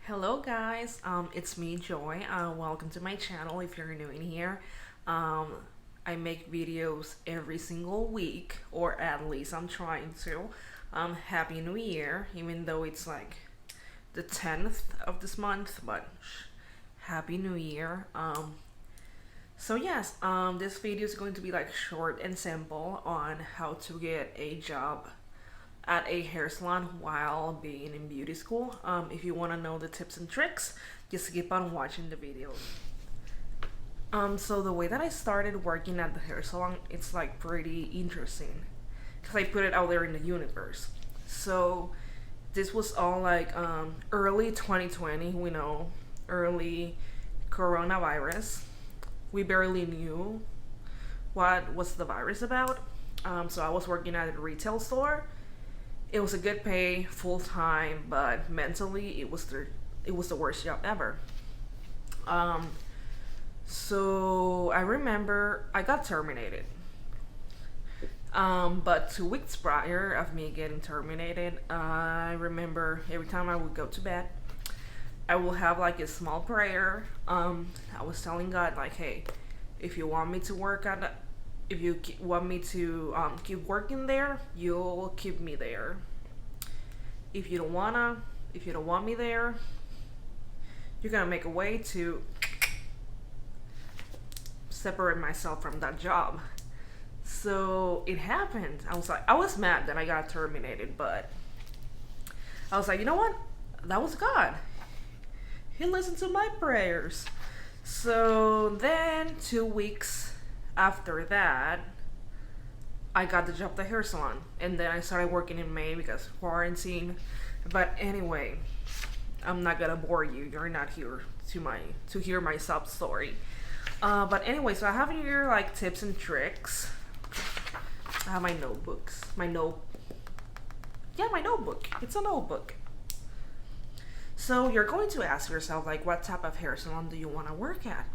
Hello guys, it's me Joy. Welcome to my channel if you're new in here. Um, I make videos every single week, or at least I'm trying to. Happy New Year, even though it's like the 10th of this month, but Happy New Year. So yes, this video is going to be like short and simple on how to get a job at a hair salon while being in beauty school. If you want to know the tips and tricks, just keep on watching the video. So the way that I started working at the hair salon, it's like pretty interesting because I put it out there in the universe. So this was all like early 2020, we know, early coronavirus. We barely knew what was the virus about. So I was working at a retail store. It was a good pay, full time, but mentally it was the worst job ever. Um, so I remember I got terminated. But 2 weeks prior of me getting terminated, I remember every time I would go to bed, I will have like a small prayer. I was telling God like, hey, if you want me to work at if you want me to keep working there, you'll keep me there. If you don't wanna, if you don't want me there, you're gonna make a way to separate myself from that job. So it happened. I was mad that I got terminated, but I was like, you know what? That was God. He listened to my prayers. So then 2 weeks after that, I got the job at the hair salon, and then I started working in May because quarantine. But anyway, I'm not gonna bore you. You're not here to hear my sub story. But anyway, so I have here like tips and tricks. I have my notebooks. My notebook. It's a notebook. So you're going to ask yourself like, what type of hair salon do you want to work at?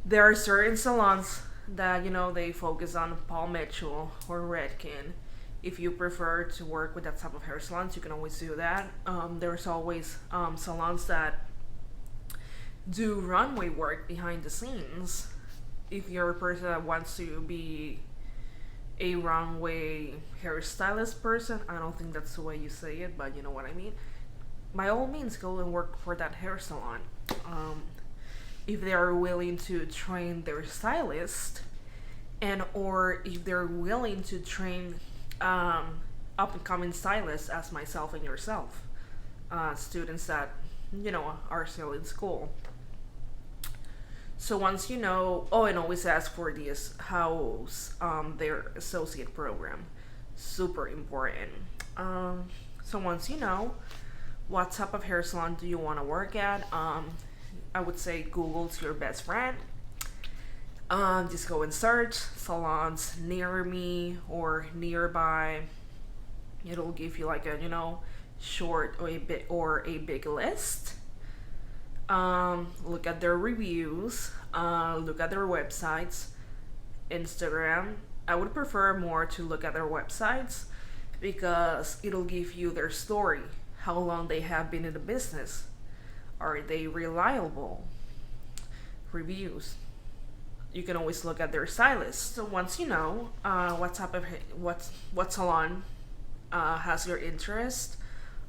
There are certain salons that they focus on Paul Mitchell or Redken. If you prefer to work with that type of hair salons, you can always do that. There's always salons that do runway work behind the scenes. If you're a person that wants to be a runway hairstylist person, I don't think that's the way you say it, but you know what I mean. By all means, go and work for that hair salon. If they are willing to train their stylist, and or if they're willing to train up and coming stylists as myself and yourself, students that are still in school. So once you know, and always ask for this how's their associate program, super important. So once you know what type of hair salon do you want to work at, I would say Google's your best friend. Just go and search salons near me or nearby. It'll give you like a short or a big list. Look at their reviews. Look at their websites. Instagram. I would prefer more to look at their websites because it'll give you their story, how long they have been in the business. Are they reliable? Reviews. You can always look at their stylist. So once you know what type of what salon has your interest,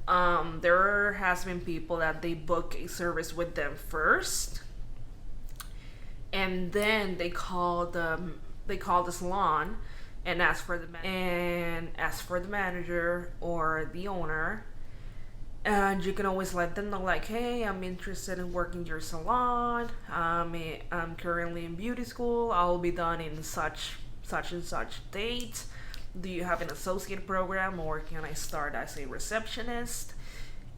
there has been people that they book a service with them first, and then they call the salon and ask for the manager or the owner. And you can always let them know like, hey, I'm interested in working your salon. I'm currently in beauty school. I'll be done in such and such date. Do you have an associate program, or can I start as a receptionist?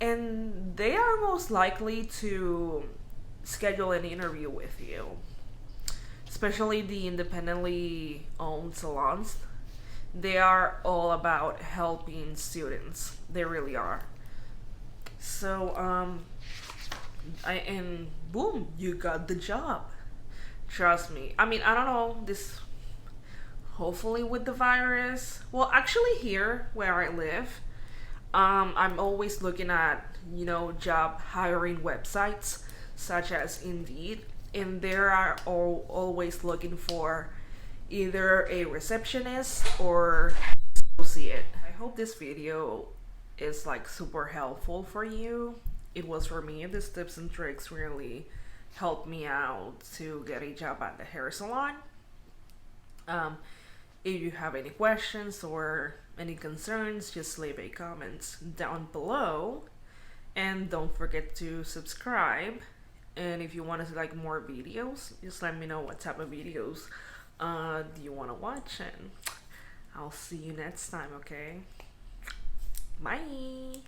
And they are most likely to schedule an interview with you, especially the independently owned salons. They are all about helping students. They really are. So, and boom, you got the job. Trust me. I mean, I don't know, this, hopefully with the virus. Well, actually here where I live, I'm always looking at, job hiring websites such as Indeed, and they are always looking for either a receptionist or associate. I hope this video is like super helpful for you. It was for me. These tips and tricks really helped me out to get a job at the hair salon. Um, if you have any questions or any concerns, just leave a comment down below. And don't forget to subscribe. And if you want to see like more videos, just let me know what type of videos do you want to watch, and I'll see you next time, okay? Bye.